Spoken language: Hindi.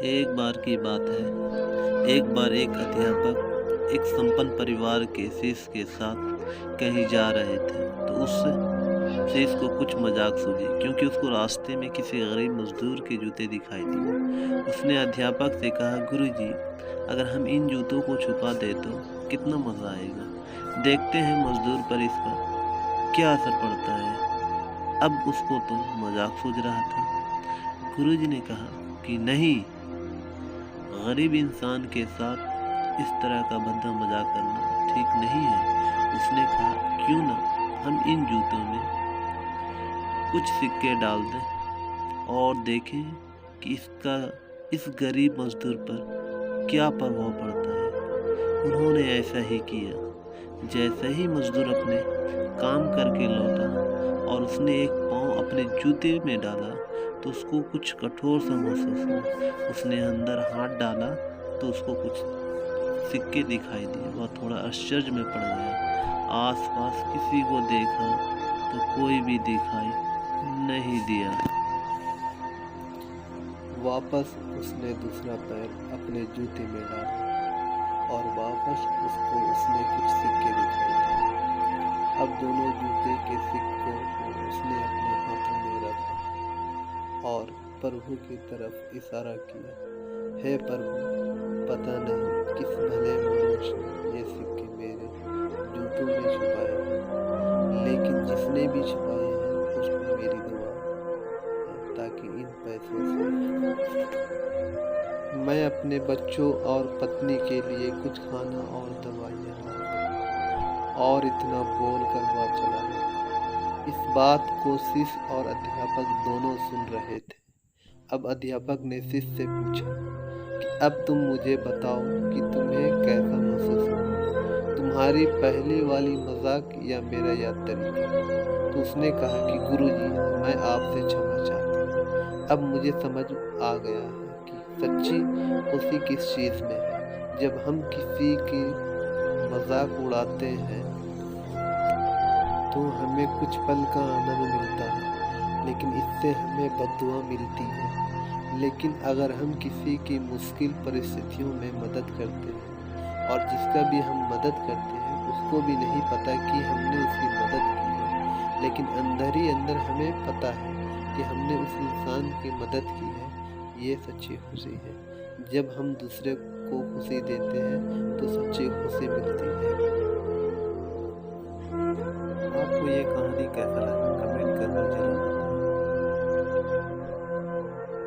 एक बार की बात है। एक बार एक अध्यापक एक संपन्न परिवार के शिष्य के साथ कहीं जा रहे थे, तो उस शिष्य को कुछ मजाक सूझी, क्योंकि उसको रास्ते में किसी गरीब मजदूर के जूते दिखाई दिए। उसने अध्यापक से कहा, गुरुजी, अगर हम इन जूतों को छुपा दे तो कितना मजा आएगा। देखते हैं मजदूर पर इसका क्या असर पड़ता है। अब उसको तो मजाक सूझ रहा था। गुरुजी ने कहा कि नहीं, गरीब इंसान के साथ इस तरह का भद्दा मजाक करना ठीक नहीं है। उसने कहा, क्यों ना हम इन जूतों में कुछ सिक्के डाल दें और देखें कि इसका इस गरीब मजदूर पर क्या प्रभाव पड़ता है। उन्होंने ऐसा ही किया। जैसे ही मजदूर अपने काम करके लौटा और उसने एक पाँव अपने जूते में डाला, तो उसको कुछ कठोर सा महसूस हुआ। उसने अंदर हाथ डाला तो उसको कुछ सिक्के दिखाई दिए। वह थोड़ा आश्चर्य में पड़ गया। आसपास किसी को देखा तो कोई भी दिखाई नहीं दिया। वापस उसने दूसरा पैर अपने जूते में डाला और वापस उसको उसने कुछ सिक्के दिखाई दिए। अब दोनों जूते के सिक्कों को उसने अपने हाथों में रखा और प्रभु की तरफ इशारा किया। हे प्रभु, पता नहीं किस भले मनुष्य ने ये सिक्के मेरे जूतों में छुपाए हैं, लेकिन जिसने भी छुपाए हैं उसको मेरी दुआ है, ताकि इन पैसों से मैं अपने बच्चों और पत्नी के लिए कुछ खाना और दवाइयाँ ला दूँ। और इतना बोल कर वह चला गया। इस बात को शिष्य और अध्यापक दोनों सुन रहे थे। अब अध्यापक ने शिष्य से पूछा कि अब तुम मुझे बताओ कि तुम्हें कैसा महसूस हुआ, तुम्हारी पहली वाली मजाक या मेरा यह तरीका। तो उसने कहा कि गुरुजी, मैं आपसे क्षमा चाहता हूँ। अब मुझे समझ आ गया है कि सच्ची खुशी किस चीज़ में है। जब हम किसी की मजाक उड़ाते हैं तो हमें कुछ पल का आनंद मिलता है, लेकिन इससे हमें बद्दुआ मिलती है। लेकिन अगर हम किसी की मुश्किल परिस्थितियों में मदद करते हैं और जिसका भी हम मदद करते हैं उसको भी नहीं पता कि हमने उसकी मदद की है, लेकिन अंदर ही अंदर हमें पता है कि हमने उस इंसान की मदद की है, ये सच्ची खुशी है। जब हम दूसरे को खुशी देते हैं तो सच्ची खुशी मिलती है। आपको ये कहानी कैसा लगा, कमेंट करना जरूर।